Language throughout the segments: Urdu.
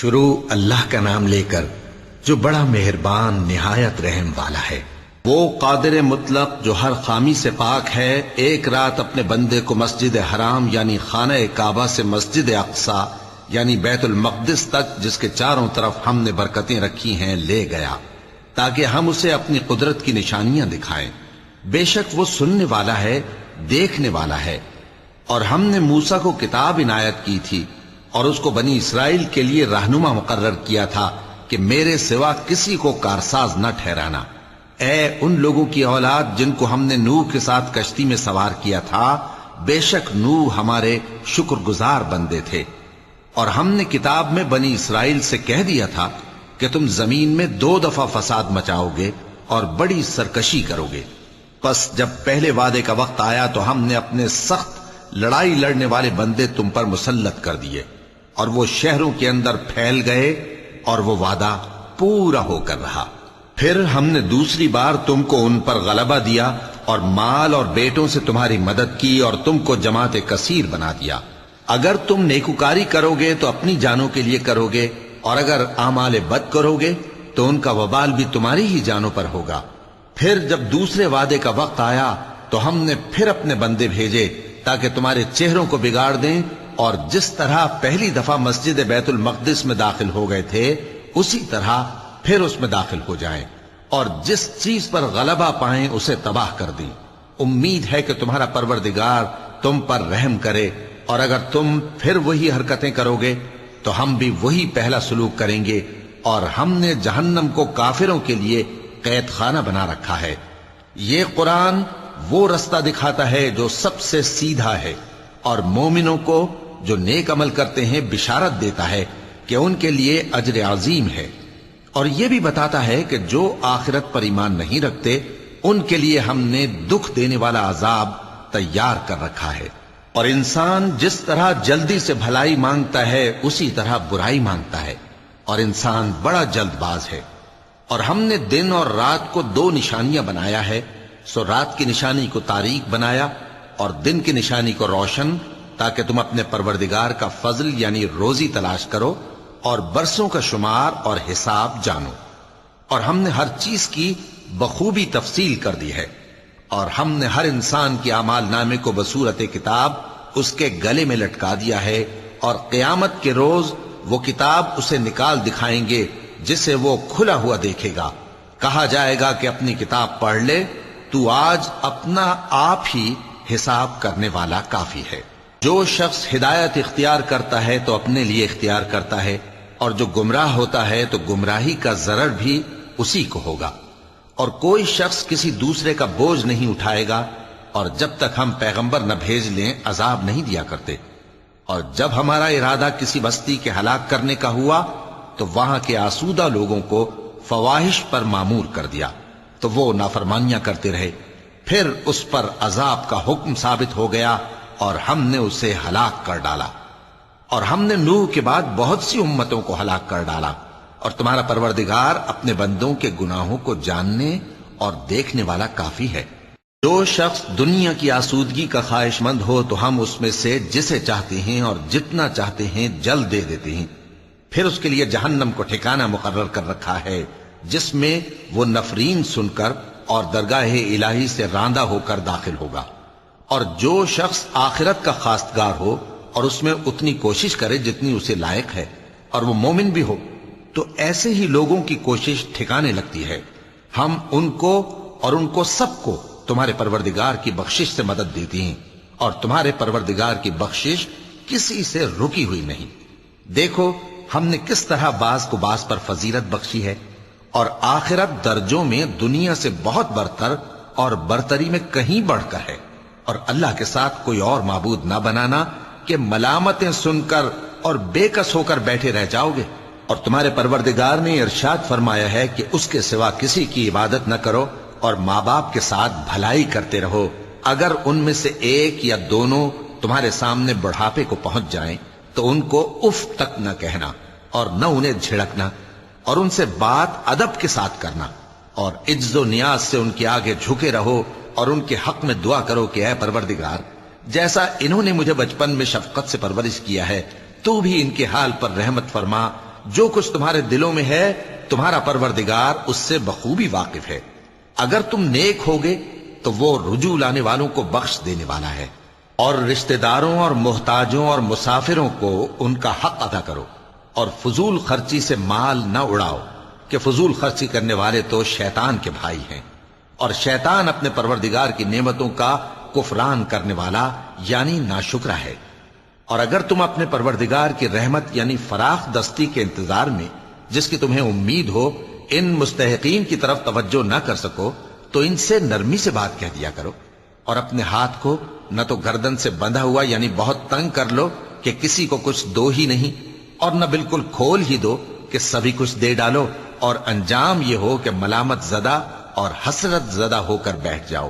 شروع اللہ کا نام لے کر جو بڑا مہربان نہایت رحم والا ہے۔ وہ قادر مطلق جو ہر خامی سے پاک ہے، ایک رات اپنے بندے کو مسجد حرام یعنی خانہ کعبہ سے مسجد اقصی یعنی بیت المقدس تک، جس کے چاروں طرف ہم نے برکتیں رکھی ہیں، لے گیا تاکہ ہم اسے اپنی قدرت کی نشانیاں دکھائیں۔ بے شک وہ سننے والا ہے، دیکھنے والا ہے۔ اور ہم نے موسیٰ کو کتاب عنایت کی تھی اور اس کو بنی اسرائیل کے لیے رہنما مقرر کیا تھا کہ میرے سوا کسی کو کارساز نہ ٹھہرانا۔ اے ان لوگوں کی اولاد جن کو ہم نے نوح کے ساتھ کشتی میں سوار کیا تھا، بے شک نوح ہمارے شکر گزار بندے تھے۔ اور ہم نے کتاب میں بنی اسرائیل سے کہہ دیا تھا کہ تم زمین میں 2 دفعہ فساد مچاؤ گے اور بڑی سرکشی کرو گے۔ پس جب پہلے وعدے کا وقت آیا تو ہم نے اپنے سخت لڑائی لڑنے والے بندے تم پر مسلط کر دیے، اور وہ شہروں کے اندر پھیل گئے، اور وہ وعدہ پورا ہو کر رہا۔ پھر ہم نے دوسری بار تم کو ان پر غلبہ دیا اور مال اور بیٹوں سے تمہاری مدد کی اور تم کو جماعت کثیر بنا دیا۔ اگر تم نیکوکاری کرو گے تو اپنی جانوں کے لیے کرو گے، اور اگر اعمال بد کرو گے تو ان کا وبال بھی تمہاری ہی جانوں پر ہوگا۔ پھر جب دوسرے وعدے کا وقت آیا تو ہم نے پھر اپنے بندے بھیجے تاکہ تمہارے چہروں کو بگاڑ دیں، اور جس طرح پہلی دفعہ مسجد بیت المقدس میں داخل ہو گئے تھے اسی طرح پھر اس میں داخل ہو جائیں، اور جس چیز پر غلبہ پائیں اسے تباہ کر دیں۔ امید ہے کہ تمہارا پروردگار تم پر رحم کرے، اور اگر تم پھر وہی حرکتیں کرو گے تو ہم بھی وہی پہلا سلوک کریں گے، اور ہم نے جہنم کو کافروں کے لیے قید خانہ بنا رکھا ہے۔ یہ قرآن وہ رستہ دکھاتا ہے جو سب سے سیدھا ہے، اور مومنوں کو جو نیک عمل کرتے ہیں بشارت دیتا ہے کہ ان کے لیے اجر عظیم ہے، اور یہ بھی بتاتا ہے کہ جو آخرت پر ایمان نہیں رکھتے ان کے لیے ہم نے دکھ دینے والا عذاب تیار کر رکھا ہے۔ اور انسان جس طرح جلدی سے بھلائی مانگتا ہے اسی طرح برائی مانگتا ہے، اور انسان بڑا جلد باز ہے۔ اور ہم نے دن اور رات کو 2 نشانیاں بنایا ہے، سو رات کی نشانی کو تاریک بنایا اور دن کی نشانی کو روشن، تاکہ تم اپنے پروردگار کا فضل یعنی روزی تلاش کرو اور برسوں کا شمار اور حساب جانو۔ اور ہم نے ہر چیز کی بخوبی تفصیل کر دی ہے، اور ہم نے ہر انسان کے اعمال نامے کو بصورت کتاب اس کے گلے میں لٹکا دیا ہے، اور قیامت کے روز وہ کتاب اسے نکال دکھائیں گے جسے وہ کھلا ہوا دیکھے گا۔ کہا جائے گا کہ اپنی کتاب پڑھ لے، تو آج اپنا آپ ہی حساب کرنے والا کافی ہے۔ جو شخص ہدایت اختیار کرتا ہے تو اپنے لیے اختیار کرتا ہے، اور جو گمراہ ہوتا ہے تو گمراہی کا ضرر بھی اسی کو ہوگا۔ اور کوئی شخص کسی دوسرے کا بوجھ نہیں اٹھائے گا، اور جب تک ہم پیغمبر نہ بھیج لیں عذاب نہیں دیا کرتے۔ اور جب ہمارا ارادہ کسی بستی کے ہلاک کرنے کا ہوا تو وہاں کے آسودہ لوگوں کو فواحش پر معمور کر دیا، تو وہ نافرمانیاں کرتے رہے۔ پھر اس پر عذاب کا حکم ثابت ہو گیا اور ہم نے اسے ہلاک کر ڈالا۔ اور ہم نے نوح کے بعد بہت سی امتوں کو ہلاک کر ڈالا، اور تمہارا پروردگار اپنے بندوں کے گناہوں کو جاننے اور دیکھنے والا کافی ہے۔ جو شخص دنیا کی آسودگی کا خواہش مند ہو تو ہم اس میں سے جسے چاہتے ہیں اور جتنا چاہتے ہیں جلد دے دیتے ہیں۔ پھر اس کے لیے جہنم کو ٹھکانہ مقرر کر رکھا ہے، جس میں وہ نفرین سن کر اور درگاہ الہی سے راندہ ہو کر داخل ہوگا۔ اور جو شخص آخرت کا خواستگار ہو اور اس میں اتنی کوشش کرے جتنی اسے لائق ہے، اور وہ مومن بھی ہو، تو ایسے ہی لوگوں کی کوشش ٹھکانے لگتی ہے۔ ہم ان کو اور ان کو سب کو تمہارے پروردگار کی بخشش سے مدد دیتی ہیں، اور تمہارے پروردگار کی بخشش کسی سے رکی ہوئی نہیں۔ دیکھو ہم نے کس طرح بعض کو بعض پر فضیلت بخشی ہے، اور آخرت درجوں میں دنیا سے بہت برتر اور برتری میں کہیں بڑھ کر ہے۔ اور اللہ کے ساتھ کوئی اور معبود نہ بنانا کہ ملامتیں سن کر اور بے کس ہو کر بیٹھے رہ جاؤ گے۔ اور تمہارے پروردگار نے ارشاد فرمایا ہے کہ اس کے سوا کسی کی عبادت نہ کرو، اور ماں باپ کے ساتھ بھلائی کرتے رہو۔ اگر ان میں سے ایک یا دونوں تمہارے سامنے بڑھاپے کو پہنچ جائیں تو ان کو اف تک نہ کہنا، اور نہ انہیں جھڑکنا، اور ان سے بات ادب کے ساتھ کرنا، اور عجز و نیاز سے ان کے آگے جھکے رہو، اور ان کے حق میں دعا کرو کہ اے پروردگار، جیسا انہوں نے مجھے بچپن میں شفقت سے پرورش کیا ہے تو بھی ان کے حال پر رحمت فرما، جو کچھ تمہارے دلوں میں ہے تمہارا پروردگار اس سے بخوبی واقف ہے۔ اگر تم نیک ہوگے تو وہ رجوع لانے والوں کو بخش دینے والا ہے، اور رشتہ داروں اور محتاجوں اور مسافروں کو ان کا حق ادا کرو، اور فضول خرچی سے مال نہ اڑاؤ کہ فضول خرچی کرنے والے تو شیطان کے بھائی ہیں، اور شیطان اپنے پروردگار کی نعمتوں کا کفران کرنے والا یعنی ناشکرا ہے۔ اور اگر تم اپنے پروردگار کی رحمت یعنی فراخ دستی کے انتظار میں جس کی تمہیں امید ہو ان مستحقین کی طرف توجہ نہ کر سکو تو ان سے نرمی سے بات کہہ دیا کرو، اور اپنے ہاتھ کو نہ تو گردن سے بندھا ہوا یعنی بہت تنگ کر لو کہ کسی کو کچھ دو ہی نہیں، اور نہ بالکل کھول ہی دو کہ سبھی کچھ دے ڈالو، اور انجام یہ ہو کہ ملامت زدہ اور حسرت زدہ ہو کر بیٹھ جاؤ۔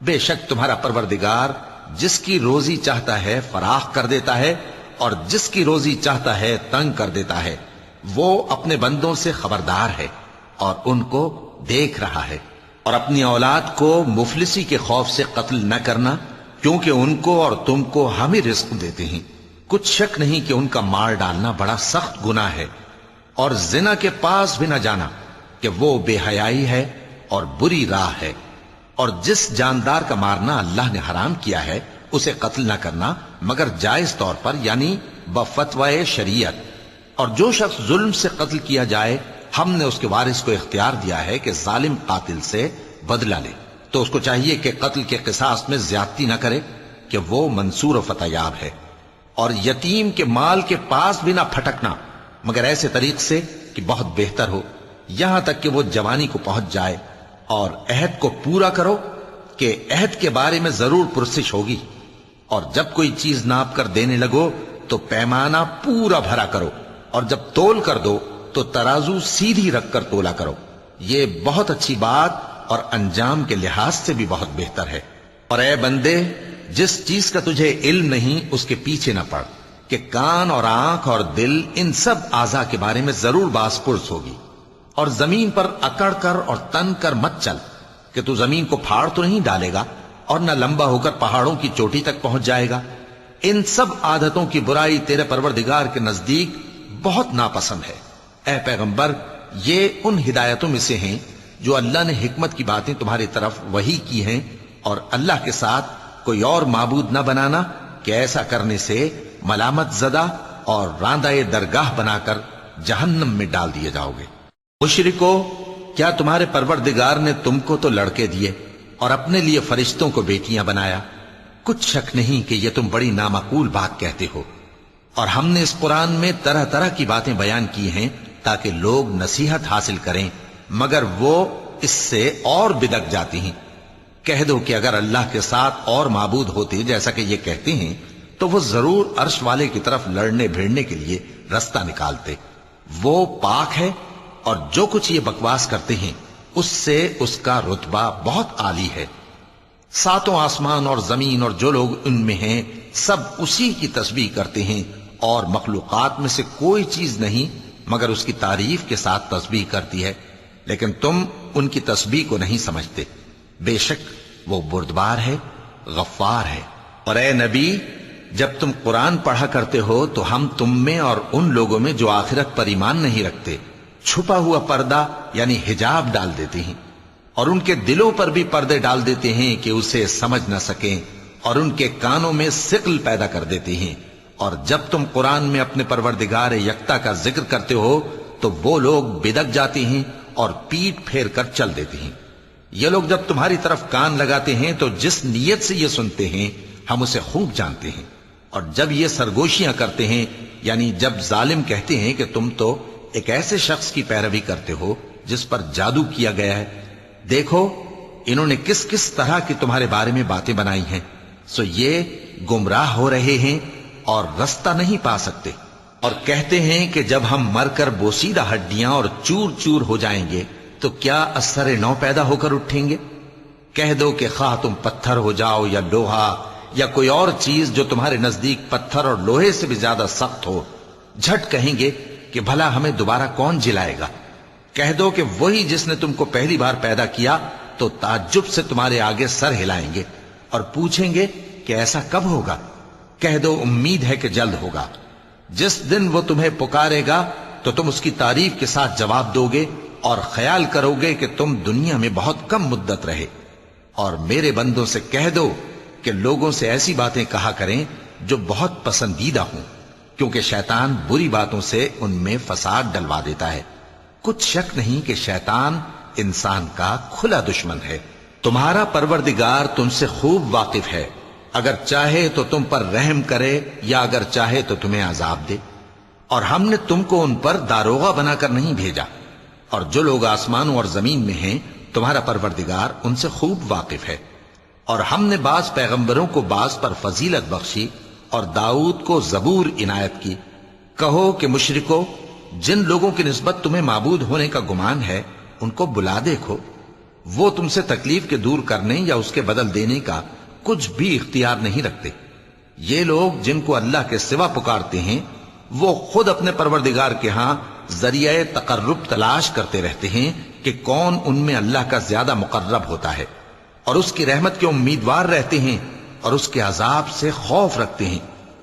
بے شک تمہارا پروردگار جس کی روزی چاہتا ہے فراخ کر دیتا ہے، اور جس کی روزی چاہتا ہے تنگ کر دیتا ہے۔ وہ اپنے بندوں سے خبردار ہے اور ان کو دیکھ رہا ہے۔ اور اپنی اولاد کو مفلسی کے خوف سے قتل نہ کرنا، کیونکہ ان کو اور تم کو ہم ہی رزق دیتے ہیں۔ کچھ شک نہیں کہ ان کا مار ڈالنا بڑا سخت گناہ ہے، اور زنا کے پاس بھی نہ جانا کہ وہ بے حیائی ہے اور بری راہ ہے۔ اور جس جاندار کا مارنا اللہ نے حرام کیا ہے اسے قتل نہ کرنا مگر جائز طور پر یعنی بفتوائے شریعت۔ اور جو شخص ظلم سے قتل کیا جائے ہم نے اس کے وارث کو اختیار دیا ہے کہ ظالم قاتل سے بدلہ لے، تو اس کو چاہیے کہ قتل کے قصاص میں زیادتی نہ کرے کہ وہ منصور و فتح یاب ہے۔ اور یتیم کے مال کے پاس بھی نہ پھٹکنا مگر ایسے طریق سے کہ بہت بہتر ہو، یہاں تک کہ وہ جوانی کو پہنچ جائے، اور عہد کو پورا کرو کہ عہد کے بارے میں ضرور پرسش ہوگی۔ اور جب کوئی چیز ناپ کر دینے لگو تو پیمانہ پورا بھرا کرو، اور جب تول کر دو تو ترازو سیدھی رکھ کر تولا کرو، یہ بہت اچھی بات اور انجام کے لحاظ سے بھی بہت بہتر ہے۔ اور اے بندے، جس چیز کا تجھے علم نہیں اس کے پیچھے نہ پڑ کہ کان اور آنکھ اور دل ان سب اعضاء کے بارے میں ضرور باز پرس ہوگی۔ اور زمین پر اکڑ کر اور تن کر مت چل کہ تو زمین کو پھاڑ تو نہیں ڈالے گا اور نہ لمبا ہو کر پہاڑوں کی چوٹی تک پہنچ جائے گا۔ ان سب عادتوں کی برائی تیرے پروردگار کے نزدیک بہت ناپسند ہے۔ اے پیغمبر، یہ ان ہدایتوں میں سے ہیں جو اللہ نے حکمت کی باتیں تمہاری طرف وحی کی ہیں، اور اللہ کے ساتھ کوئی اور معبود نہ بنانا کہ ایسا کرنے سے ملامت زدہ اور راندہ درگاہ بنا کر جہنم میں ڈال دیے جاؤ گے۔ مشرکو، کیا تمہارے پروردگار نے تم کو تو لڑکے دیے اور اپنے لیے فرشتوں کو بیٹیاں بنایا؟ کچھ شک نہیں کہ یہ تم بڑی نامعقول بات کہتے ہو، اور ہم نے اس قرآن میں طرح طرح کی باتیں بیان کی ہیں تاکہ لوگ نصیحت حاصل کریں، مگر وہ اس سے اور بدک جاتی ہیں۔ کہہ دو کہ اگر اللہ کے ساتھ اور معبود ہوتے جیسا کہ یہ کہتے ہیں تو وہ ضرور عرش والے کی طرف لڑنے بھیڑنے کے لیے رستہ نکالتے۔ وہ پاک ہے، اور جو کچھ یہ بکواس کرتے ہیں اس سے اس کا رتبہ بہت عالی ہے۔ ساتوں آسمان اور زمین اور جو لوگ ان میں ہیں سب اسی کی تسبیح کرتے ہیں، اور مخلوقات میں سے کوئی چیز نہیں مگر اس کی تعریف کے ساتھ تسبیح کرتی ہے، لیکن تم ان کی تسبیح کو نہیں سمجھتے۔ بے شک وہ بردبار ہے، غفار ہے۔ اور اے نبی، جب تم قرآن پڑھا کرتے ہو تو ہم تم میں اور ان لوگوں میں جو آخرت پر ایمان نہیں رکھتے چھپا ہوا پردہ یعنی حجاب ڈال دیتے ہیں، اور ان کے دلوں پر بھی پردے ڈال دیتے ہیں کہ اسے سمجھ نہ سکیں، اور ان کے کانوں میں ثقل پیدا کر دیتے ہیں۔ اور جب تم قرآن میں اپنے پروردگار یکتا کا ذکر کرتے ہو تو وہ لوگ بدک جاتے ہیں اور پیٹ پھیر کر چل دیتے ہیں۔ یہ لوگ جب تمہاری طرف کان لگاتے ہیں تو جس نیت سے یہ سنتے ہیں ہم اسے خوب جانتے ہیں، اور جب یہ سرگوشیاں کرتے ہیں یعنی جب ظالم کہتے ہیں کہ تم تو ایک ایسے شخص کی پیروی کرتے ہو جس پر جادو کیا گیا ہے، دیکھو انہوں نے کس کس طرح کی تمہارے بارے میں باتیں بنائی ہیں، سو یہ گمراہ ہو رہے ہیں اور رستہ نہیں پا سکتے۔ اور کہتے ہیں کہ جب ہم مر کر بوسیدہ ہڈیاں اور چور چور ہو جائیں گے تو کیا اثر نو پیدا ہو کر اٹھیں گے؟ کہہ دو کہ خواہ تم پتھر ہو جاؤ یا لوہا یا کوئی اور چیز جو تمہارے نزدیک پتھر اور لوہے سے بھی زیادہ سخت ہو، جھٹ کہیں گے کہ بھلا ہمیں دوبارہ کون جلائے گا؟ کہہ دو کہ وہی جس نے تم کو پہلی بار پیدا کیا تو تعجب سے تمہارے آگے سر ہلائیں گے اور پوچھیں گے کہ ایسا کب ہوگا؟ کہہ دو امید ہے کہ جلد ہوگا۔ جس دن وہ تمہیں پکارے گا تو تم اس کی تعریف کے ساتھ جواب دو گے اور خیال کرو گے کہ تم دنیا میں بہت کم مدت رہے۔ اور میرے بندوں سے کہہ دو کہ لوگوں سے ایسی باتیں کہا کریں جو بہت پسندیدہ ہوں، کیونکہ شیطان بری باتوں سے ان میں فساد ڈلوا دیتا ہے۔ کچھ شک نہیں کہ شیطان انسان کا کھلا دشمن ہے۔ تمہارا پروردگار تم سے خوب واقف ہے، اگر چاہے تو تم پر رحم کرے یا اگر چاہے تو تمہیں عذاب دے۔ اور ہم نے تم کو ان پر داروغہ بنا کر نہیں بھیجا، اور جو لوگ آسمانوں اور زمین میں ہیں تمہارا پروردگار ان سے خوب واقف ہے۔ اور ہم نے بعض پیغمبروں کو بعض پر فضیلت بخشی اور داؤد کو زبور عنایت کی۔ کہو کہ مشرکو، جن لوگوں کی نسبت تمہیں معبود ہونے کا گمان ہے ان کو بلا دیکھو، وہ تم سے تکلیف کے دور کرنے یا اس کے بدل دینے کا کچھ بھی اختیار نہیں رکھتے۔ یہ لوگ جن کو اللہ کے سوا پکارتے ہیں وہ خود اپنے پروردگار کے ہاں ذریعہ تقرب تلاش کرتے رہتے ہیں کہ کون ان میں اللہ کا زیادہ مقرب ہوتا ہے، اور اس کی رحمت کے امیدوار رہتے ہیں اور اس کے عذاب سے خوف رکھتے ہیں۔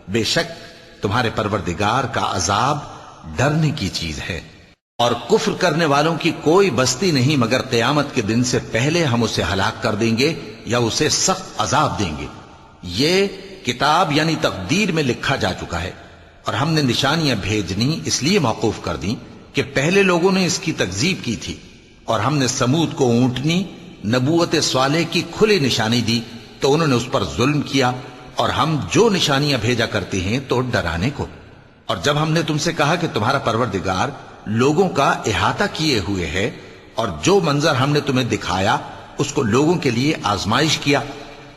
بے شک تمہارے پروردگار کا عذاب ڈرنے کی چیز ہے۔ اور کفر کرنے والوں کی کوئی بستی نہیں مگر قیامت کے دن سے پہلے ہم اسے ہلاک کر دیں گے یا اسے سخت عذاب دیں گے۔ یہ کتاب یعنی تقدیر میں لکھا جا چکا ہے، اور ہم نے نشانیاں بھیجنی اس لیے موقوف کر دیں کہ پہلے لوگوں نے اس کی تکذیب کی تھی، اور ہم نے سمود کو اونٹنی نبوت صالح کی کھلی نشانی دی تو انہوں نے اس پر ظلم کیا، اور ہم جو نشانیاں بھیجا کرتے ہیں تو ڈرانے کو۔ اور جب ہم نے تم سے کہا کہ تمہارا پروردگار لوگوں کا احاطہ کیے ہوئے ہے، اور جو منظر ہم نے تمہیں دکھایا اس کو لوگوں کے لیے آزمائش کیا،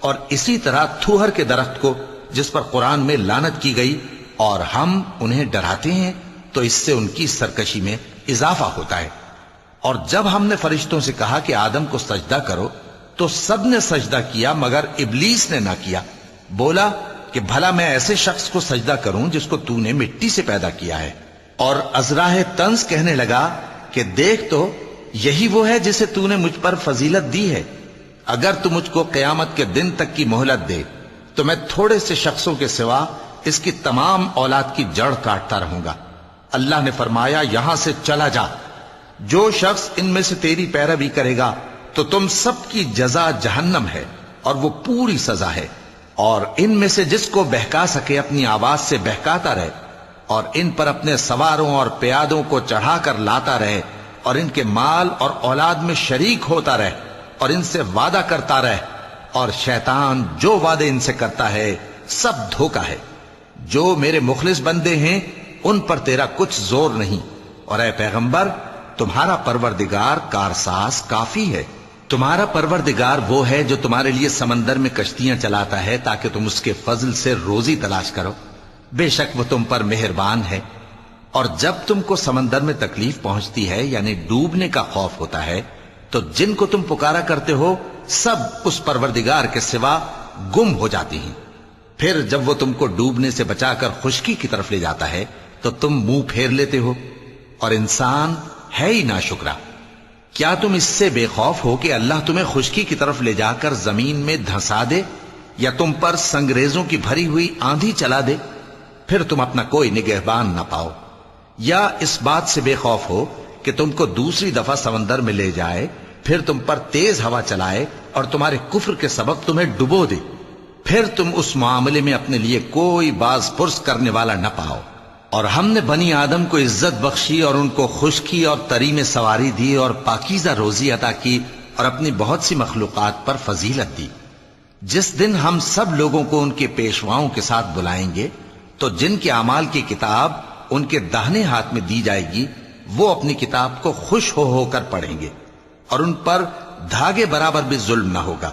اور اسی طرح تھوہر کے درخت کو جس پر قرآن میں لعنت کی گئی، اور ہم انہیں ڈراتے ہیں تو اس سے ان کی سرکشی میں اضافہ ہوتا ہے۔ اور جب ہم نے فرشتوں سے کہا کہ آدم کو سجدہ کرو تو سب نے سجدہ کیا مگر ابلیس نے نہ کیا، بولا کہ بھلا میں ایسے شخص کو سجدہ کروں جس کو تو نے مٹی سے پیدا کیا ہے۔ اور ازراہ طنز کہنے لگا کہ دیکھ تو یہی وہ ہے جسے تو نے مجھ پر فضیلت دی ہے، اگر تو مجھ کو قیامت کے دن تک کی مہلت دے تو میں تھوڑے سے شخصوں کے سوا اس کی تمام اولاد کی جڑ کاٹتا رہوں گا۔ اللہ نے فرمایا یہاں سے چلا جا، جو شخص ان میں سے تیری پیروی کرے گا تو تم سب کی جزا جہنم ہے اور وہ پوری سزا ہے، اور ان میں سے جس کو بہکا سکے اپنی آواز سے بہکاتا رہے، اور ان پر اپنے سواروں اور پیادوں کو چڑھا کر لاتا رہے، اور ان کے مال اور اولاد میں شریک ہوتا رہے، اور ان سے وعدہ کرتا رہے، اور شیطان جو وعدے ان سے کرتا ہے سب دھوکہ ہے۔ جو میرے مخلص بندے ہیں ان پر تیرا کچھ زور نہیں، اور اے پیغمبر تمہارا پروردگار کارساز کافی ہے۔ تمہارا پروردگار وہ ہے جو تمہارے لیے سمندر میں کشتیاں چلاتا ہے تاکہ تم اس کے فضل سے روزی تلاش کرو، بے شک وہ تم پر مہربان ہے۔ اور جب تم کو سمندر میں تکلیف پہنچتی ہے یعنی ڈوبنے کا خوف ہوتا ہے تو جن کو تم پکارا کرتے ہو سب اس پروردگار کے سوا گم ہو جاتی ہیں۔ پھر جب وہ تم کو ڈوبنے سے بچا کر خشکی کی طرف لے جاتا ہے تو تم منہ پھیر لیتے ہو، اور انسان ہے ہی ناشکرا۔ کیا تم اس سے بے خوف ہو کہ اللہ تمہیں خشکی کی طرف لے جا کر زمین میں دھنسا دے یا تم پر سنگریزوں کی بھری ہوئی آندھی چلا دے، پھر تم اپنا کوئی نگہبان نہ پاؤ؟ یا اس بات سے بے خوف ہو کہ تم کو دوسری دفعہ سمندر میں لے جائے، پھر تم پر تیز ہوا چلائے اور تمہارے کفر کے سبب تمہیں ڈبو دے، پھر تم اس معاملے میں اپنے لیے کوئی باز پرس کرنے والا نہ پاؤ؟ اور ہم نے بنی آدم کو عزت بخشی اور ان کو خشکی اور تری میں سواری دی اور پاکیزہ روزی عطا کی اور اپنی بہت سی مخلوقات پر فضیلت دی۔ جس دن ہم سب لوگوں کو ان کے پیشواؤں کے ساتھ بلائیں گے تو جن کے اعمال کی کتاب ان کے داہنے ہاتھ میں دی جائے گی وہ اپنی کتاب کو خوش ہو کر پڑھیں گے، اور ان پر دھاگے برابر بھی ظلم نہ ہوگا۔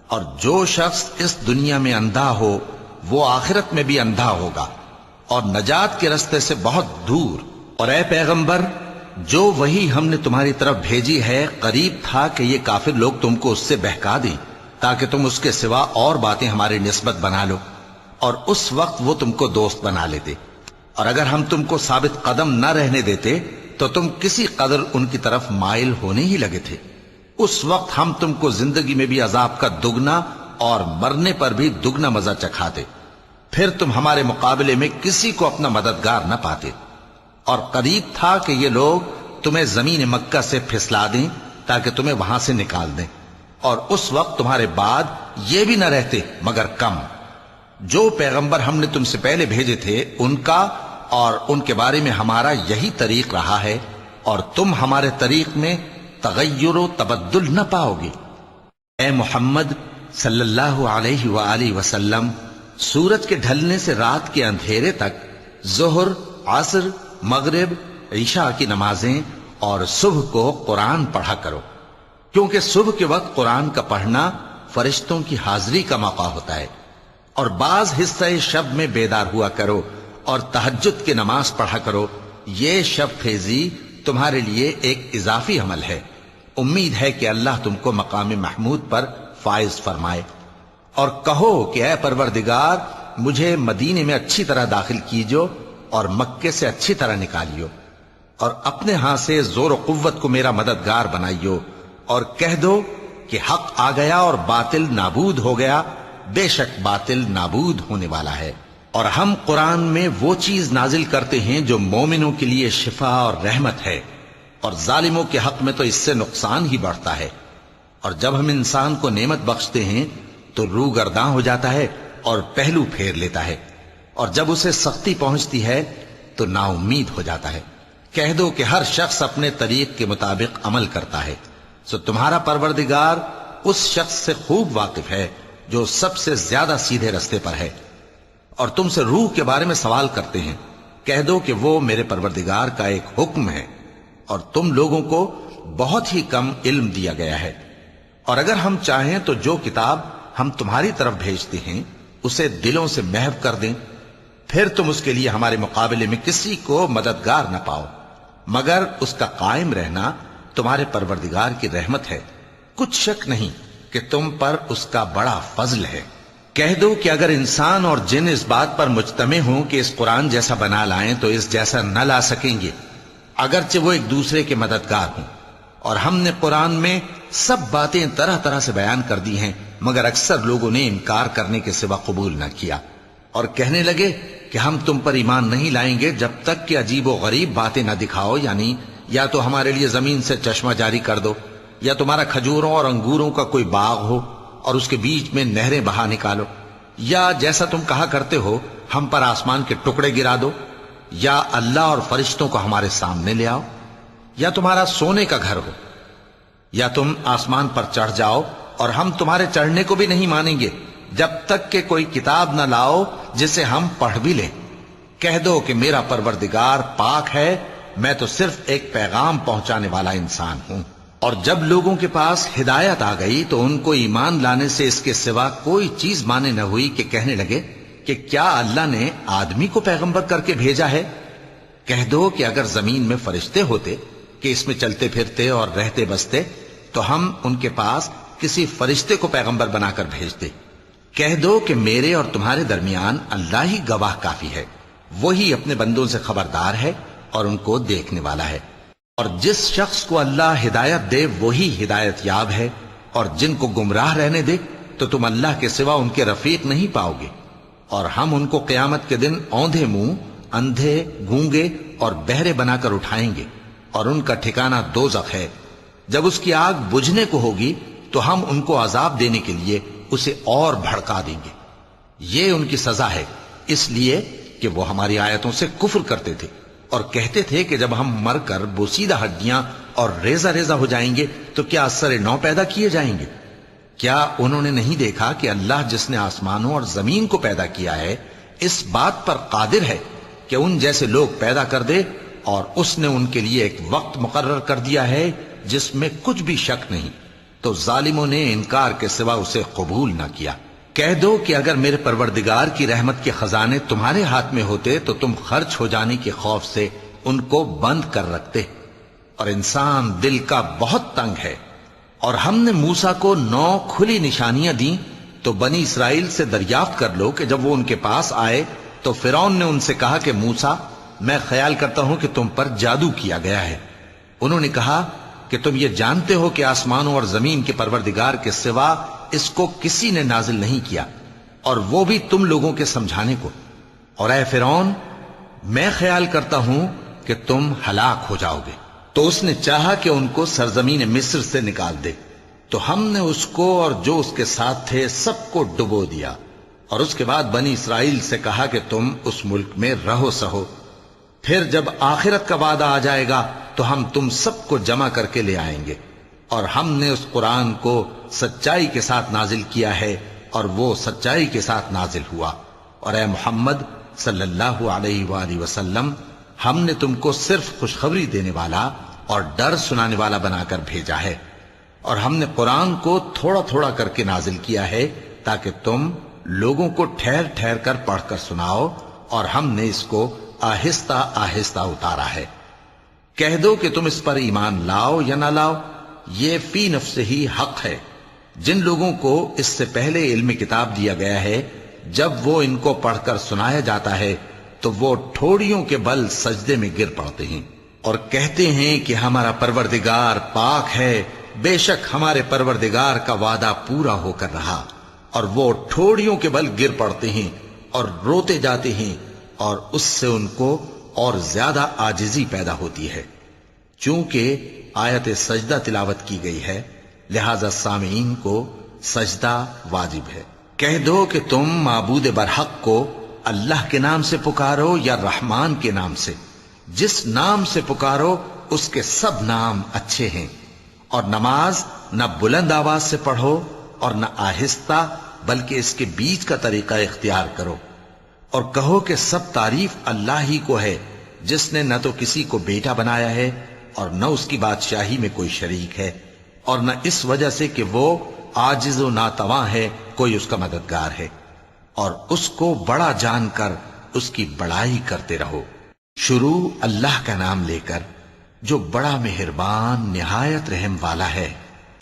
اور جو شخص اس دنیا میں اندھا ہو وہ آخرت میں بھی اندھا ہوگا اور نجات کے رستے سے بہت دور۔ اور اے پیغمبر جو وہی ہم نے تمہاری طرف بھیجی ہے قریب تھا کہ یہ کافر لوگ تم کو اس سے بہکا دیں تاکہ تم اس کے سوا اور باتیں ہماری نسبت بنا لو، اور اس وقت وہ تم کو دوست بنا لیتے، اور اگر ہم تم کو ثابت قدم نہ رہنے دیتے تو تم کسی قدر ان کی طرف مائل ہونے ہی لگے تھے۔ اس وقت ہم تم کو زندگی میں بھی عذاب کا دگنا اور مرنے پر بھی دگنا مزہ چکھاتے، پھر تم ہمارے مقابلے میں کسی کو اپنا مددگار نہ پاتے۔ اور قریب تھا کہ یہ لوگ تمہیں زمین مکہ سے پھسلا دیں تاکہ تمہیں وہاں سے نکال دیں، اور اس وقت تمہارے بعد یہ بھی نہ رہتے مگر کم۔ جو پیغمبر ہم نے تم سے پہلے بھیجے تھے ان کا اور ان کے بارے میں ہمارا یہی طریق رہا ہے، اور تم ہمارے طریق میں تغیر و تبدل نہ پاؤ گے۔ اے محمد صلی اللہ علیہ وآلہ وسلم، سورج کے ڈھلنے سے رات کے اندھیرے تک ظہر، عصر، مغرب، عشاء کی نمازیں اور صبح کو قرآن پڑھا کرو، کیونکہ صبح کے وقت قرآن کا پڑھنا فرشتوں کی حاضری کا موقع ہوتا ہے، اور بعض حصہ شب میں بیدار ہوا کرو اور تہجد کی نماز پڑھا کرو۔ یہ شب خیزی تمہارے لیے ایک اضافی عمل ہے، امید ہے کہ اللہ تم کو مقام محمود پر فائز فرمائے۔ اور کہو کہ اے پروردگار، مجھے مدینے میں اچھی طرح داخل کیجو اور مکے سے اچھی طرح نکالیو، اور اپنے ہاں سے زور و قوت کو میرا مددگار بنائیو، اور کہہ دو کہ حق آ گیا اور باطل نابود ہو گیا، بے شک باطل نابود ہونے والا ہے۔ اور ہم قرآن میں وہ چیز نازل کرتے ہیں جو مومنوں کے لیے شفا اور رحمت ہے، اور ظالموں کے حق میں تو اس سے نقصان ہی بڑھتا ہے۔ اور جب ہم انسان کو نعمت بخشتے ہیں تو روح گرداں ہو جاتا ہے اور پہلو پھیر لیتا ہے، اور جب اسے سختی پہنچتی ہے تو نا امید ہو جاتا ہے۔ کہہ دو کہ ہر شخص اپنے طریق کے مطابق عمل کرتا ہے، سو تمہارا پروردگار اس شخص سے خوب واقف ہے جو سب سے زیادہ سیدھے رستے پر ہے۔ اور تم سے روح کے بارے میں سوال کرتے ہیں، کہہ دو کہ وہ میرے پروردگار کا ایک حکم ہے، اور تم لوگوں کو بہت ہی کم علم دیا گیا ہے۔ اور اگر ہم چاہیں تو جو کتاب ہم تمہاری طرف بھیجتے ہیں اسے دلوں سے محو کر دیں، پھر تم اس کے لیے ہمارے مقابلے میں کسی کو مددگار نہ پاؤ، مگر اس کا قائم رہنا تمہارے پروردگار کی رحمت ہے، کچھ شک نہیں کہ تم پر اس کا بڑا فضل ہے۔ کہہ دو کہ اگر انسان اور جن اس بات پر مجتمع ہوں کہ اس قرآن جیسا بنا لائیں تو اس جیسا نہ لا سکیں گے، اگرچہ وہ ایک دوسرے کے مددگار ہوں۔ اور ہم نے قرآن میں سب باتیں طرح طرح سے بیان کر دی ہیں، مگر اکثر لوگوں نے انکار کرنے کے سوا قبول نہ کیا، اور کہنے لگے کہ ہم تم پر ایمان نہیں لائیں گے جب تک کہ عجیب و غریب باتیں نہ دکھاؤ، یعنی یا تو ہمارے لیے زمین سے چشمہ جاری کر دو، یا تمہارا کھجوروں اور انگوروں کا کوئی باغ ہو اور اس کے بیچ میں نہریں بہا نکالو، یا جیسا تم کہا کرتے ہو ہم پر آسمان کے ٹکڑے گرا دو، یا اللہ اور فرشتوں کو ہمارے سامنے لے آؤ، یا تمہارا سونے کا گھر ہو، یا تم آسمان پر چڑھ جاؤ، اور ہم تمہارے چڑھنے کو بھی نہیں مانیں گے جب تک کہ کوئی کتاب نہ لاؤ جسے ہم پڑھ بھی لیں۔ کہہ دو کہ میرا پروردگار پاک ہے، میں تو صرف ایک پیغام پہنچانے والا انسان ہوں۔ اور جب لوگوں کے پاس ہدایت آ گئی تو ان کو ایمان لانے سے اس کے سوا کوئی چیز مانے نہ ہوئی کہ کہنے لگے کہ کیا اللہ نے آدمی کو پیغمبر کر کے بھیجا ہے؟ کہہ دو کہ اگر زمین میں فرشتے ہوتے کہ اس میں چلتے پھرتے اور رہتے بستے تو ہم ان کے پاس کسی فرشتے کو پیغمبر بنا کر بھیجتے۔ کہہ دو کہ میرے اور تمہارے درمیان اللہ ہی گواہ کافی ہے، وہی اپنے بندوں سے خبردار ہے اور ان کو دیکھنے والا ہے۔ اور جس شخص کو اللہ ہدایت دے وہی ہدایت یاب ہے، اور جن کو گمراہ رہنے دے تو تم اللہ کے سوا ان کے رفیق نہیں پاؤ گے۔ اور ہم ان کو قیامت کے دن اوندھے منہ، اندھے، گونگے اور بہرے بنا کر اٹھائیں گے، اور ان کا ٹھکانہ دوزخ ہے۔ جب اس کی آگ بجھنے کو ہوگی تو ہم ان کو عذاب دینے کے لیے اسے اور بھڑکا دیں گے۔ یہ ان کی سزا ہے، اس لیے کہ وہ ہماری آیتوں سے کفر کرتے تھے اور کہتے تھے کہ جب ہم مر کر بوسیدہ ہڈیاں اور ریزہ ریزہ ہو جائیں گے تو کیا اثر نو پیدا کیے جائیں گے؟ کیا انہوں نے نہیں دیکھا کہ اللہ جس نے آسمانوں اور زمین کو پیدا کیا ہے اس بات پر قادر ہے کہ ان جیسے لوگ پیدا کر دے، اور اس نے ان کے لیے ایک وقت مقرر کر دیا ہے جس میں کچھ بھی شک نہیں، تو ظالموں نے انکار کے سوا اسے قبول نہ کیا۔ کہہ دو کہ اگر میرے پروردگار کی رحمت کے خزانے تمہارے ہاتھ میں ہوتے تو تم خرچ ہو جانے کے خوف سے ان کو بند کر رکھتے، اور انسان دل کا بہت تنگ ہے۔ اور ہم نے موسیٰ کو 9 کھلی نشانیاں دیں تو بنی اسرائیل سے دریافت کر لو کہ جب وہ ان کے پاس آئے تو فرعون نے ان سے کہا کہ موسیٰ، میں خیال کرتا ہوں کہ تم پر جادو کیا گیا ہے۔ انہوں نے کہا کہ تم یہ جانتے ہو کہ آسمانوں اور زمین کے پروردگار کے سوا اس کو کسی نے نازل نہیں کیا، اور وہ بھی تم لوگوں کے سمجھانے کو۔ اور اے فرعون، میں خیال کرتا ہوں کہ تم ہلاک ہو جاؤ گے۔ تو اس نے چاہا کہ ان کو سرزمین مصر سے نکال دے، تو ہم نے اس کو اور جو اس کے ساتھ تھے سب کو ڈبو دیا، اور اس کے بعد بنی اسرائیل سے کہا کہ تم اس ملک میں رہو سہو، پھر جب آخرت کا وعدہ آ جائے گا تو ہم تم سب کو جمع کر کے لے آئیں گے۔ اور ہم نے اس قرآن کو سچائی کے ساتھ نازل کیا ہے، اور وہ سچائی کے ساتھ نازل ہوا۔ اور اے محمد صلی اللہ علیہ وآلہ وسلم، ہم نے تم کو صرف خوشخبری دینے والا اور ڈر سنانے والا بنا کر بھیجا ہے، اور ہم نے قرآن کو تھوڑا تھوڑا کر کے نازل کیا ہے تاکہ تم لوگوں کو ٹھہر ٹھہر کر پڑھ کر سناؤ، اور ہم نے اس کو آہستہ آہستہ اتارا ہے۔ کہہ دو کہ تم اس پر ایمان لاؤ یا نہ لاؤ، یہ فی نفس ہی حق ہے۔ جن لوگوں کو اس سے پہلے علم کتاب دیا گیا ہے، جب وہ ان کو پڑھ کر سنایا جاتا ہے تو وہ ٹھوڑیوں کے بل سجدے میں گر پڑتے ہیں اور کہتے ہیں کہ ہمارا پروردگار پاک ہے، بے شک ہمارے پروردگار کا وعدہ پورا ہو کر رہا۔ اور وہ ٹھوڑیوں کے بل گر پڑتے ہیں اور روتے جاتے ہیں، اور اس سے ان کو اور زیادہ عاجزی پیدا ہوتی ہے۔ چونکہ آیت سجدہ تلاوت کی گئی ہے، لہذا سامعین کو سجدہ واجب ہے۔ کہہ دو کہ تم معبود برحق کو اللہ کے نام سے پکارو یا رحمان کے نام سے، جس نام سے پکارو اس کے سب نام اچھے ہیں، اور نماز نہ بلند آواز سے پڑھو اور نہ آہستہ، بلکہ اس کے بیچ کا طریقہ اختیار کرو، اور کہو کہ سب تعریف اللہ ہی کو ہے، جس نے نہ تو کسی کو بیٹا بنایا ہے اور نہ اس کی بادشاہی میں کوئی شریک ہے، اور نہ اس وجہ سے کہ وہ عاجز و ناتواں ہے کوئی اس کا مددگار ہے، اور اس کو بڑا جان کر اس کی بڑائی کرتے رہو۔ شروع اللہ کا نام لے کر جو بڑا مہربان نہایت رحم والا ہے۔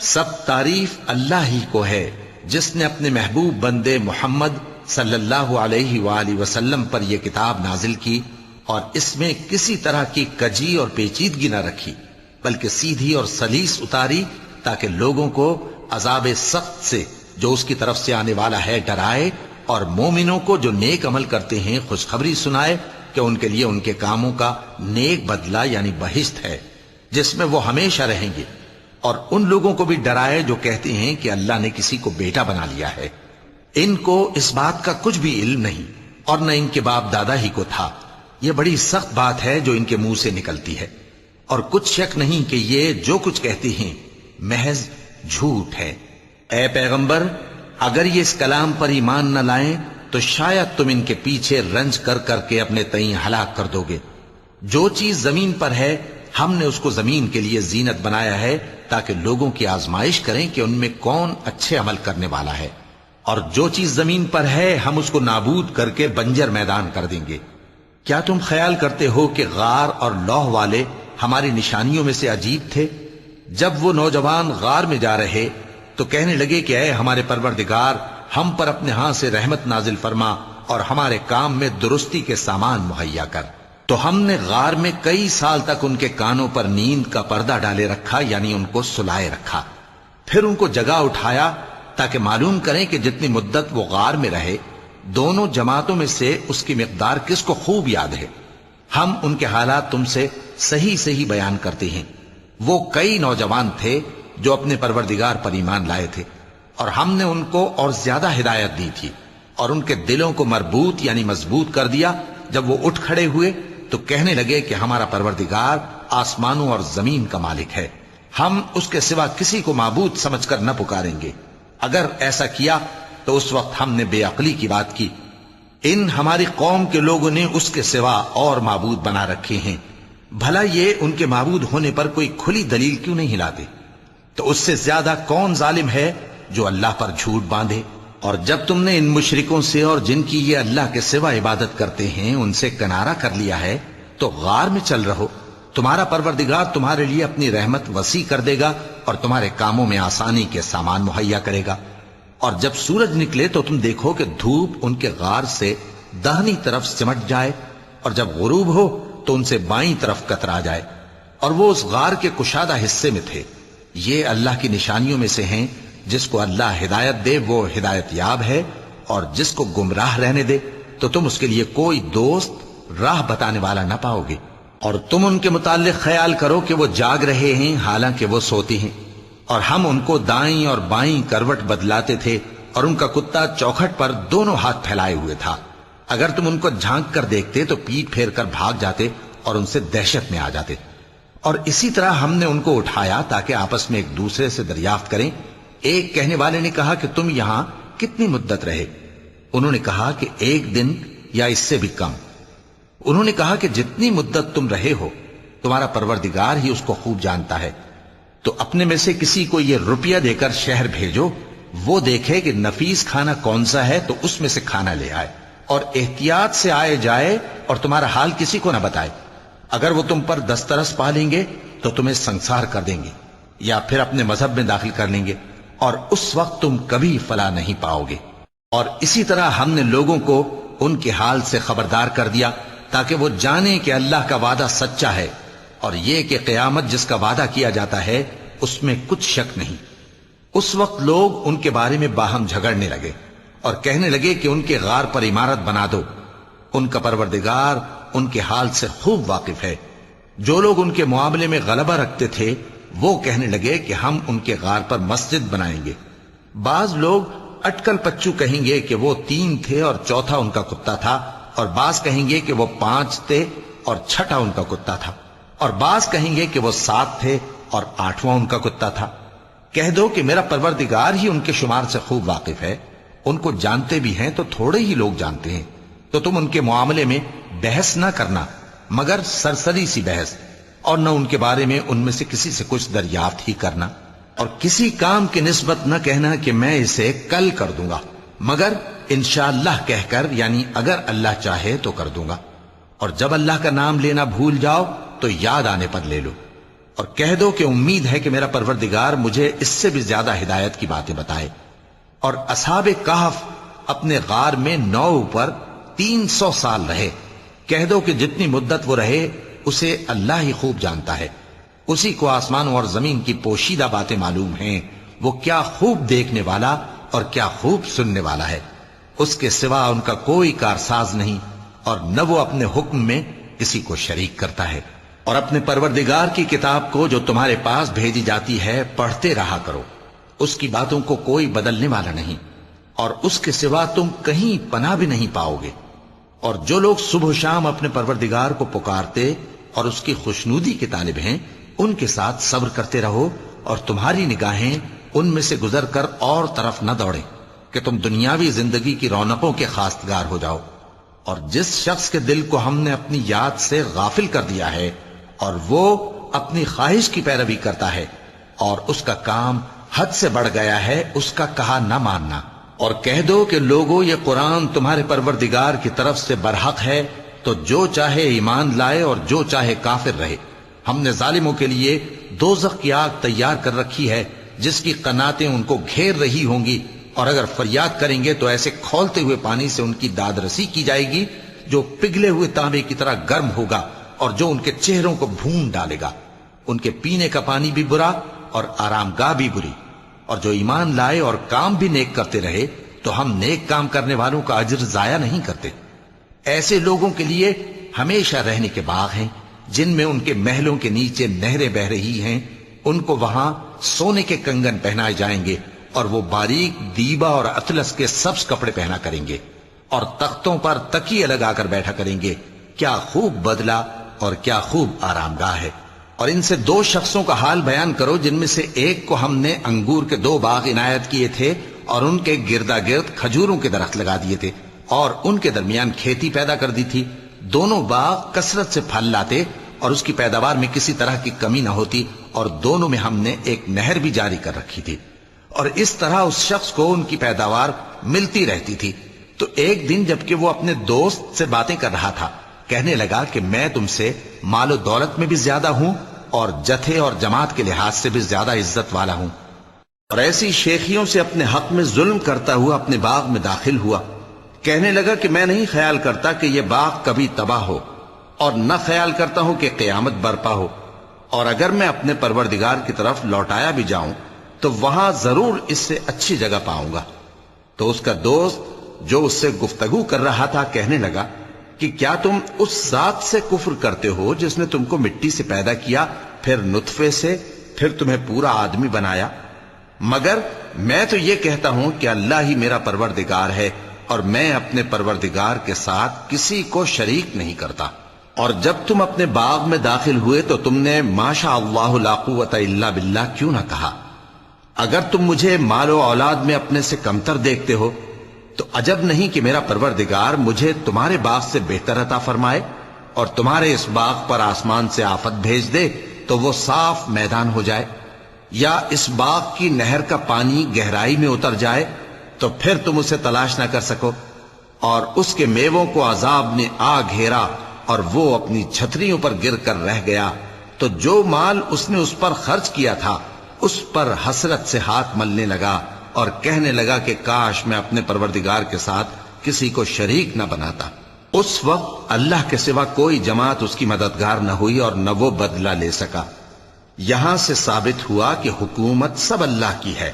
سب تعریف اللہ ہی کو ہے جس نے اپنے محبوب بندے محمد صلی اللہ علیہ وآلہ وسلم پر یہ کتاب نازل کی، اور اس میں کسی طرح کی کجی اور پیچیدگی نہ رکھی، بلکہ سیدھی اور سلیس اتاری تاکہ لوگوں کو عذاب سخت سے جو اس کی طرف سے آنے والا ہے ڈرائے، اور مومنوں کو جو نیک عمل کرتے ہیں خوشخبری سنائے کہ ان کے لیے ان کے کاموں کا نیک بدلہ یعنی بہشت ہے جس میں وہ ہمیشہ رہیں گے، اور ان لوگوں کو بھی ڈرائے جو کہتے ہیں کہ اللہ نے کسی کو بیٹا بنا لیا ہے۔ ان کو اس بات کا کچھ بھی علم نہیں، اور نہ ان کے باپ دادا ہی کو تھا۔ یہ بڑی سخت بات ہے جو ان کے منہ سے نکلتی ہے، اور کچھ شک نہیں کہ یہ جو کچھ کہتے ہیں محض جھوٹ ہے۔ اے پیغمبر، اگر یہ اس کلام پر ایمان نہ لائیں تو شاید تم ان کے پیچھے رنج کر کر کے اپنے تئیں ہلاک کر دو گے۔ جو چیز زمین پر ہے ہم نے اس کو زمین کے لیے زینت بنایا ہے تاکہ لوگوں کی آزمائش کریں کہ ان میں کون اچھے عمل کرنے والا ہے، اور جو چیز زمین پر ہے ہم اس کو نابود کر کے بنجر میدان کر دیں گے۔ کیا تم خیال کرتے ہو کہ غار اور لوح والے ہماری نشانیوں میں سے عجیب تھے؟ جب وہ نوجوان غار میں جا رہے تو کہنے لگے کہ اے ہمارے پروردگار، ہم پر اپنے ہاں سے رحمت نازل فرما اور ہمارے کام میں درستی کے سامان مہیا کر۔ تو ہم نے غار میں کئی سال تک ان کے کانوں پر نیند کا پردہ ڈالے رکھا، یعنی ان کو سلائے رکھا، پھر ان کو جگہ اٹھایا تاکہ معلوم کریں کہ جتنی مدت وہ غار میں رہے دونوں جماعتوں میں سے اس کی مقدار کس کو خوب یاد ہے۔ ہم ان کے حالات تم سے صحیح صحیح بیان کرتے ہیں۔ وہ کئی نوجوان تھے جو اپنے پروردگار پر ایمان لائے تھے، اور ہم نے ان کو اور زیادہ ہدایت دی تھی، اور ان کے دلوں کو مربوط یعنی مضبوط کر دیا۔ جب وہ اٹھ کھڑے ہوئے تو کہنے لگے کہ ہمارا پروردگار آسمانوں اور زمین کا مالک ہے، ہم اس کے سوا کسی کو معبود سمجھ کر نہ پکاریں گے۔ اگر ایسا کیا تو اس وقت ہم نے بے عقلی کی بات کی۔ ان ہماری قوم کے لوگوں نے اس کے سوا اور معبود بنا رکھے ہیں، بھلا یہ ان کے معبود ہونے پر کوئی کھلی دلیل کیوں نہیں لاتے؟ تو اس سے زیادہ کون ظالم ہے جو اللہ پر جھوٹ باندھے؟ اور جب تم نے ان مشرکوں سے اور جن کی یہ اللہ کے سوا عبادت کرتے ہیں ان سے کنارہ کر لیا ہے تو غار میں چل رہو، تمہارا پروردگار تمہارے لیے اپنی رحمت وسیع کر دے گا اور تمہارے کاموں میں آسانی کے سامان مہیا کرے گا۔ اور جب سورج نکلے تو تم دیکھو کہ دھوپ ان کے غار سے داہنی طرف سمٹ جائے، اور جب غروب ہو تو ان سے بائیں طرف کترا جائے، اور وہ اس غار کے کشادہ حصے میں تھے۔ یہ اللہ کی نشانیوں میں سے ہیں، جس کو اللہ ہدایت دے وہ ہدایت یاب ہے، اور جس کو گمراہ رہنے دے تو تم اس کے لیے کوئی دوست راہ بتانے والا نہ پاؤ گے۔ اور تم ان کے متعلق خیال کرو کہ وہ جاگ رہے ہیں حالانکہ وہ سوتی ہیں، اور ہم ان کو دائیں اور بائیں کروٹ بدلاتے تھے، اور ان کا کتا چوکھٹ پر دونوں ہاتھ پھیلائے ہوئے تھا۔ اگر تم ان کو جھانک کر دیکھتے تو پیٹ پھیر کر بھاگ جاتے اور ان سے دہشت میں آ جاتے۔ اور اسی طرح ہم نے ان کو اٹھایا تاکہ آپس میں ایک دوسرے سے دریافت کریں۔ ایک کہنے والے نے کہا کہ تم یہاں کتنی مدت رہے؟ انہوں نے کہا کہ 1 دن یا اس سے بھی کم۔ انہوں نے کہا کہ جتنی مدت تم رہے ہو تمہارا پروردگار ہی اس کو خوب جانتا ہے، تو اپنے میں سے کسی کو یہ روپیہ دے کر شہر بھیجو، وہ دیکھے کہ نفیس کھانا کون سا ہے تو اس میں سے کھانا لے آئے، اور احتیاط سے آئے جائے اور تمہارا حال کسی کو نہ بتائے۔ اگر وہ تم پر دسترس پا لیں گے تو تمہیں سنسار کر دیں گے یا پھر اپنے مذہب میں داخل کر لیں گے، اور اس وقت تم کبھی فلاح نہیں پاؤ گے۔ اور اسی طرح ہم نے لوگوں کو ان کے حال سے خبردار کر دیا تاکہ وہ جانیں کہ اللہ کا وعدہ سچا ہے، اور یہ کہ قیامت جس کا وعدہ کیا جاتا ہے اس میں کچھ شک نہیں۔ اس وقت لوگ ان کے بارے میں باہم جھگڑنے لگے اور کہنے لگے کہ ان کے غار پر عمارت بنا دو۔ ان کا پروردگار ان کے حال سے خوب واقف ہے۔ جو لوگ ان کے معاملے میں غلبہ رکھتے تھے وہ کہنے لگے کہ ہم ان کے غار پر مسجد بنائیں گے۔ بعض لوگ اٹکل پچو کہیں گے کہ وہ 3 تھے اور چوتھا ان کا کتا تھا، اور بعض کہیں گے کہ وہ 5 تھے اور چھٹا ان کا کتا تھا، اور بعض کہیں گے کہ وہ 7 تھے اور 8واں ان کا کتا تھا۔ کہہ دو کہ میرا پروردگار ہی ان کے شمار سے خوب واقف ہے، ان کو جانتے بھی ہیں تو تھوڑے ہی لوگ جانتے ہیں۔ تو تم ان کے معاملے میں بحث نہ کرنا مگر سرسری سی بحث، اور نہ ان کے بارے میں ان میں سے کسی سے کچھ دریافت ہی کرنا، اور کسی کام کی نسبت نہ کہنا کہ میں اسے کل کر دوں گا، مگر انشاءاللہ کہہ کر، یعنی اگر اللہ چاہے تو کر دوں گا۔ اور جب اللہ کا نام لینا بھول جاؤ تو یاد آنے پر لے لو، اور کہہ دو کہ امید ہے کہ میرا پروردگار مجھے اس سے بھی زیادہ ہدایت کی باتیں بتائے۔ اور اصحاب کہف اپنے غار میں 9 پر 300 سال رہے۔ کہہ دو کہ جتنی مدت وہ رہے اسے اللہ ہی خوب جانتا ہے، اسی کو آسمانوں اور زمین کی پوشیدہ باتیں معلوم ہیں، وہ کیا خوب دیکھنے والا اور کیا خوب سننے والا ہے۔ اس کے سوا ان کا کوئی کارساز نہیں، اور نہ وہ اپنے حکم میں کسی کو شریک کرتا ہے۔ اور اپنے پروردگار کی کتاب کو جو تمہارے پاس بھیجی جاتی ہے پڑھتے رہا کرو، اس کی باتوں کو کوئی بدلنے والا نہیں، اور اس کے سوا تم کہیں پناہ بھی نہیں پاؤ گے۔ اور جو لوگ صبح و شام اپنے پروردگار کو پکارتے اور اس کی خوشنودی کے طالب ہیں، ان کے ساتھ صبر کرتے رہو، اور تمہاری نگاہیں ان میں سے گزر کر اور طرف نہ دوڑیں کہ تم دنیاوی زندگی کی رونقوں کے خواستگار ہو جاؤ۔ اور جس شخص کے دل کو ہم نے اپنی یاد سے غافل کر دیا ہے اور وہ اپنی خواہش کی پیروی کرتا ہے اور اس کا کام حد سے بڑھ گیا ہے، اس کا کہا نہ ماننا۔ اور کہہ دو کہ لوگو یہ قرآن تمہارے پروردگار کی طرف سے برحق ہے، تو جو چاہے ایمان لائے اور جو چاہے کافر رہے۔ ہم نے ظالموں کے لیے دوزخ کی آگ تیار کر رکھی ہے جس کی قناتیں ان کو گھیر رہی ہوں گی، اور اگر فریاد کریں گے تو ایسے کھولتے ہوئے پانی سے ان کی داد رسی کی جائے گی جو پگھلے ہوئے تانبے کی طرح گرم ہوگا اور جو ان کے چہروں کو بھون ڈالے گا۔ ان کے پینے کا پانی بھی برا اور آرام گاہ بھی بری۔ اور جو ایمان لائے اور کام بھی نیک کرتے رہے تو ہم نیک کام کرنے والوں کا اجر ضائع نہیں کرتے۔ ایسے لوگوں کے لیے ہمیشہ رہنے کے باغ ہیں جن میں ان کے محلوں کے نیچے نہریں بہ رہی ہیں، ان کو وہاں سونے کے کنگن پہنائے جائیں گے، اور وہ باریک دیبا اور اطلس کے سبز کپڑے پہنا کریں گے، اور تختوں پر تکیے لگا کر بیٹھا کریں گے۔ کیا خوب بدلہ اور کیا خوب آرام گاہ ہے۔ اور ان سے 2 شخصوں کا حال بیان کرو جن میں سے ایک کو ہم نے انگور کے 2 باغ عنایت کیے تھے اور ان کے گردا گرد کھجوروں کے درخت لگا دیے تھے اور ان کے درمیان کھیتی پیدا کر دی تھی۔ دونوں باغ کثرت سے پھل لاتے اور اس کی پیداوار میں کسی طرح کی کمی نہ ہوتی، اور دونوں میں ہم نے ایک نہر بھی جاری کر رکھی تھی، اور اس طرح اس شخص کو ان کی پیداوار ملتی رہتی تھی۔ تو ایک دن جبکہ وہ اپنے دوست سے باتیں کر رہا تھا، کہنے لگا کہ میں تم سے مال و دولت میں بھی زیادہ ہوں اور جتھے اور جماعت کے لحاظ سے بھی زیادہ عزت والا ہوں، اور ایسی شیخیوں سے اپنے حق میں ظلم کرتا ہوا اپنے باغ میں داخل ہوا۔ کہنے لگا کہ میں نہیں خیال کرتا کہ یہ باغ کبھی تباہ ہو، اور نہ خیال کرتا ہوں کہ قیامت برپا ہو، اور اگر میں اپنے پروردگار کی طرف لوٹایا بھی جاؤں تو وہاں ضرور اس سے اچھی جگہ پاؤں گا۔ تو اس کا دوست جو اس سے گفتگو کر رہا تھا کہنے لگا کہ کیا تم اس ذات سے کفر کرتے ہو جس نے تم کو مٹی سے پیدا کیا، پھر نطفے سے، پھر تمہیں پورا آدمی بنایا؟ مگر میں تو یہ کہتا ہوں کہ اللہ ہی میرا پروردگار ہے، اور میں اپنے پروردگار کے ساتھ کسی کو شریک نہیں کرتا۔ اور جب تم اپنے باغ میں داخل ہوئے تو تم نے ماشاء اللہ لا قوت الا باللہ کیوں نہ کہا؟ اگر تم مجھے مال و اولاد میں اپنے سے کمتر دیکھتے ہو تو عجب نہیں کہ میرا پروردگار مجھے تمہارے باغ سے بہتر عطا فرمائے، اور تمہارے اس باغ پر آسمان سے آفت بھیج دے تو وہ صاف میدان ہو جائے، یا اس باغ کی نہر کا پانی گہرائی میں اتر جائے تو پھر تم اسے تلاش نہ کر سکو، اور اس کے میووں کو عذاب نے آ گھیرا اور وہ اپنی چھتریوں پر گر کر رہ گیا، تو جو مال اس نے اس پر خرچ کیا تھا اس پر حسرت سے ہاتھ ملنے لگا اور کہنے لگا کہ کاش میں اپنے پروردگار کے ساتھ کسی کو شریک نہ بناتا۔ اس وقت اللہ کے سوا کوئی جماعت اس کی مددگار نہ ہوئی اور نہ وہ بدلہ لے سکا۔ یہاں سے ثابت ہوا کہ حکومت سب اللہ کی ہے،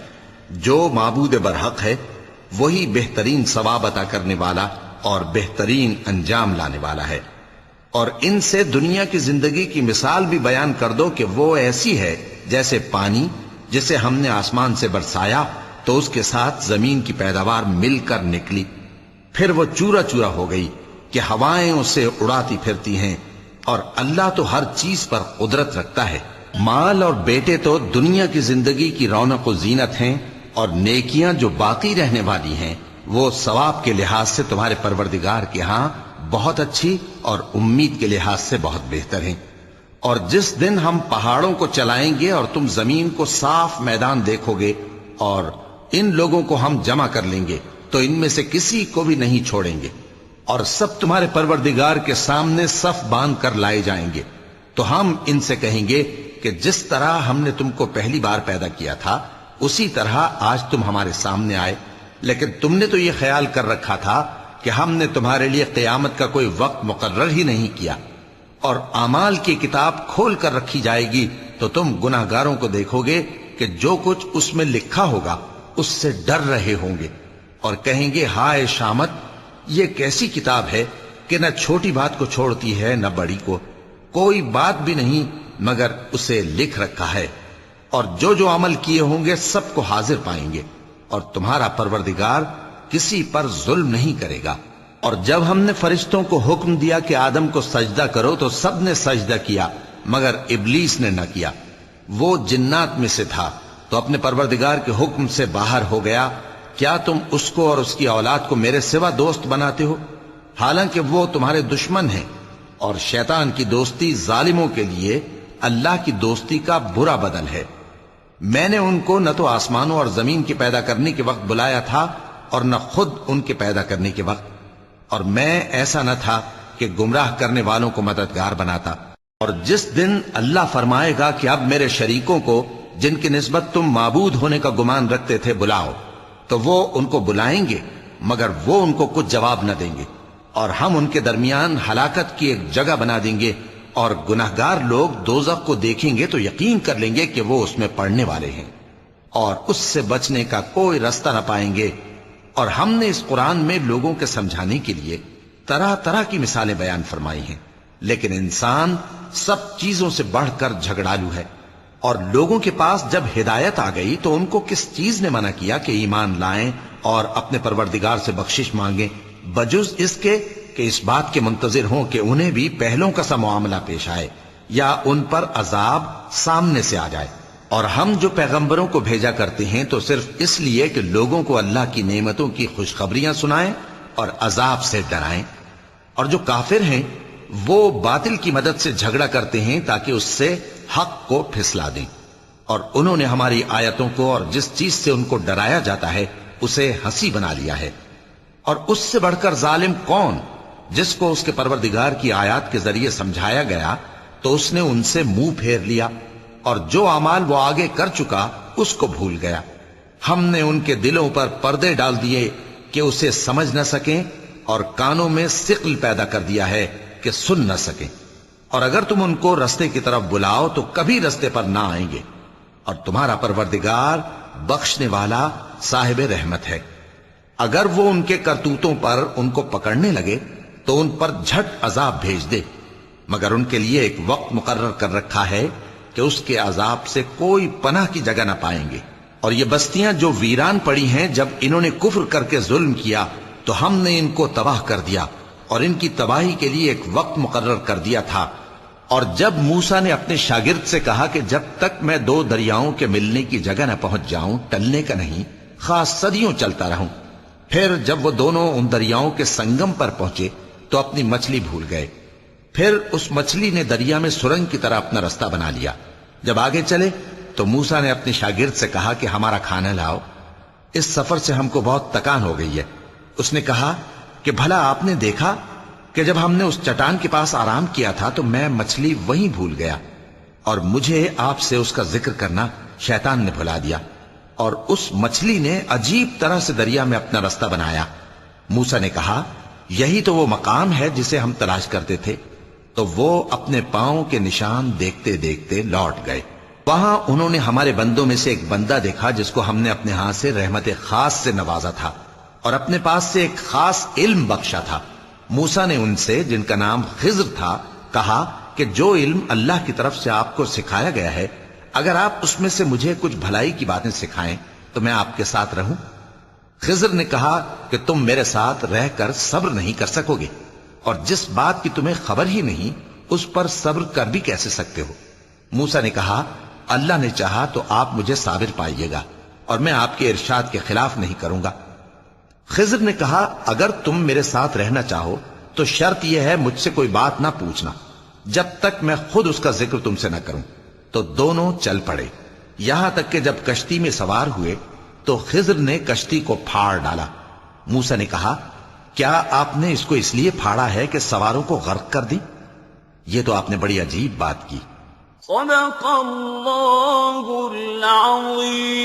جو معبود برحق ہے وہی بہترین ثواب عطا کرنے والا اور بہترین انجام لانے والا ہے۔ اور ان سے دنیا کی زندگی کی مثال بھی بیان کر دو کہ وہ ایسی ہے جیسے پانی جسے ہم نے آسمان سے برسایا تو اس کے ساتھ زمین کی پیداوار مل کر نکلی، پھر وہ چورا چورا ہو گئی کہ ہوائیں اسے اڑاتی پھرتی ہیں، اور اللہ تو ہر چیز پر قدرت رکھتا ہے۔ مال اور بیٹے تو دنیا کی زندگی کی رونق و زینت ہیں، اور نیکیاں جو باقی رہنے والی ہیں وہ ثواب کے لحاظ سے تمہارے پروردگار کے ہاں بہت اچھی اور امید کے لحاظ سے بہت بہتر ہیں۔ اور جس دن ہم پہاڑوں کو چلائیں گے اور تم زمین کو صاف میدان دیکھو گے، اور ان لوگوں کو ہم جمع کر لیں گے تو ان میں سے کسی کو بھی نہیں چھوڑیں گے، اور سب تمہارے پروردگار کے سامنے صف باندھ کر لائے جائیں گے، تو ہم ان سے کہیں گے کہ جس طرح ہم نے تم کو پہلی بار پیدا کیا تھا اسی طرح آج تم ہمارے سامنے آئے، لیکن تم نے تو یہ خیال کر رکھا تھا کہ ہم نے تمہارے لیے قیامت کا کوئی وقت مقرر ہی نہیں کیا، اور اعمال کی کتاب کھول کر رکھی جائے گی تو تم گناہگاروں کو دیکھو گے کہ جو کچھ اس میں لکھا ہوگا اس سے ڈر رہے ہوں گے، اور کہیں گے ہائے شامت، یہ کیسی کتاب ہے کہ نہ چھوٹی بات کو چھوڑتی ہے نہ بڑی کو، کوئی بات بھی نہیں مگر اسے لکھ رکھا ہے، اور جو جو عمل کیے ہوں گے سب کو حاضر پائیں گے، اور تمہارا پروردگار کسی پر ظلم نہیں کرے گا۔ اور جب ہم نے فرشتوں کو حکم دیا کہ آدم کو سجدہ کرو تو سب نے سجدہ کیا مگر ابلیس نے نہ کیا، وہ جنات میں سے تھا تو اپنے پروردگار کے حکم سے باہر ہو گیا۔ کیا تم اس کو اور اس کی اولاد کو میرے سوا دوست بناتے ہو، حالانکہ وہ تمہارے دشمن ہیں، اور شیطان کی دوستی ظالموں کے لیے اللہ کی دوستی کا برا بدل ہے۔ میں نے ان کو نہ تو آسمانوں اور زمین کے پیدا کرنے کے وقت بلایا تھا اور نہ خود ان کے پیدا کرنے کے وقت، اور میں ایسا نہ تھا کہ گمراہ کرنے والوں کو مددگار بناتا۔ اور جس دن اللہ فرمائے گا کہ اب میرے شریکوں کو جن کی نسبت تم معبود ہونے کا گمان رکھتے تھے بلاؤ، تو وہ ان کو بلائیں گے مگر وہ ان کو کچھ جواب نہ دیں گے، اور ہم ان کے درمیان ہلاکت کی ایک جگہ بنا دیں گے، اور گناہگار لوگ دوزخ کو دیکھیں گے تو یقین کر لیں گے کہ وہ اس میں پڑنے والے ہیں، اور اس سے بچنے کا کوئی رستہ نہ پائیں گے۔ اور ہم نے اس قرآن میں لوگوں کے سمجھانے کے لیے طرح طرح کی مثالیں بیان فرمائی ہیں، لیکن انسان سب چیزوں سے بڑھ کر جھگڑالو ہے، اور لوگوں کے پاس جب ہدایت آ گئی تو ان کو کس چیز نے منع کیا کہ ایمان لائیں اور اپنے پروردگار سے بخشش مانگیں، بجز اس کے کہ اس بات کے منتظر ہوں کہ انہیں بھی پہلوں کا سا معاملہ پیش آئے یا ان پر عذاب سامنے سے آ جائے۔ اور ہم جو پیغمبروں کو بھیجا کرتے ہیں تو صرف اس لیے کہ لوگوں کو اللہ کی نعمتوں کی خوشخبریاں سنائیں اور عذاب سے ڈرائیں، اور جو کافر ہیں وہ باطل کی مدد سے جھگڑا کرتے ہیں تاکہ اس سے حق کو پھسلا دیں، اور انہوں نے ہماری آیتوں کو اور جس چیز سے ان کو ڈرایا جاتا ہے اسے ہنسی بنا لیا ہے۔ اور اس سے بڑھ کر ظالم کون، جس کو اس کے پروردگار کی آیات کے ذریعے سمجھایا گیا تو اس نے ان سے منہ پھیر لیا، اور جو اعمال وہ آگے کر چکا اس کو بھول گیا۔ ہم نے ان کے دلوں پر پردے ڈال دیے کہ اسے سمجھ نہ سکیں، اور کانوں میں ثقل پیدا کر دیا ہے کہ سن نہ سکیں، اور اگر تم ان کو رستے کی طرف بلاؤ تو کبھی رستے پر نہ آئیں گے، اور تمہارا پروردگار بخشنے والا صاحب رحمت ہے۔ اگر وہ ان کے کرتوتوں پر ان کو پکڑنے لگے تو ان پر جھٹ عذاب بھیج دے، مگر ان کے لیے ایک وقت مقرر کر رکھا ہے کہ اس کے عذاب سے کوئی پناہ کی جگہ نہ پائیں گے۔ اور یہ بستیاں جو ویران پڑی ہیں، جب انہوں نے کفر کر کے ظلم کیا تو ہم نے ان کو تباہ کر دیا اور ان کی تباہی کے لیے ایک وقت مقرر کر دیا تھا۔ اور جب موسیٰ نے اپنے شاگرد سے کہا کہ جب تک میں دو دریاؤں کے ملنے کی جگہ نہ پہنچ جاؤں ٹلنے کا نہیں، خاص صدیوں چلتا رہوں، پھر جب وہ دونوں ان دریاؤں کے سنگم پر پہنچے تو اپنی مچھلی بھول گئے۔ پھر اس مچھلی نے دریا میں سرنگ کی طرح اپنا رستہ بنا لیا۔ جب آگے چلے تو موسیٰ نے اپنے شاگرد سے کہا کہ ہمارا کھانا لاؤ، اس سفر سے ہم کو بہت تکان ہو گئی ہے۔ اس نے کہا کہ بھلا آپ نے دیکھا کہ جب ہم نے اس چٹان کے پاس آرام کیا تھا تو میں مچھلی وہیں بھول گیا، اور مجھے آپ سے اس کا ذکر کرنا شیطان نے بھلا دیا، اور اس مچھلی نے عجیب طرح سے دریا میں اپنا رستہ بنایا۔ موسیٰ نے کہا یہی تو وہ مقام ہے جسے ہم تلاش کرتے تھے۔ تو وہ اپنے پاؤں کے نشان دیکھتے دیکھتے لوٹ گئے۔ وہاں انہوں نے ہمارے بندوں میں سے ایک بندہ دیکھا جس کو ہم نے اپنے ہاتھ سے رحمت خاص سے نوازا تھا اور اپنے پاس سے ایک خاص علم بخشا تھا۔ موسیٰ نے ان سے، جن کا نام خضر تھا، کہا کہ جو علم اللہ کی طرف سے آپ کو سکھایا گیا ہے، اگر آپ اس میں سے مجھے کچھ بھلائی کی باتیں سکھائیں تو میں آپ کے ساتھ رہوں۔ خضر نے کہا کہ تم میرے ساتھ رہ کر صبر نہیں کر سکو گے، اور جس بات کی تمہیں خبر ہی نہیں اس پر صبر کر بھی کیسے سکتے ہو؟ موسیٰ نے کہا اللہ نے چاہا تو آپ مجھے صابر پائیے گا، اور میں آپ کے ارشاد کے خلاف نہیں کروں گا۔ خضر نے کہا اگر تم میرے ساتھ رہنا چاہو تو شرط یہ ہے مجھ سے کوئی بات نہ پوچھنا جب تک میں خود اس کا ذکر تم سے نہ کروں۔ تو دونوں چل پڑے، یہاں تک کہ جب کشتی میں سوار ہوئے تو خضر نے کشتی کو پھاڑ ڈالا۔ موسیٰ نے کہا کیا آپ نے اس کو اس لیے پھاڑا ہے کہ سواروں کو غرق کر دی؟ یہ تو آپ نے بڑی عجیب بات کی۔ صدق اللہ العظیم۔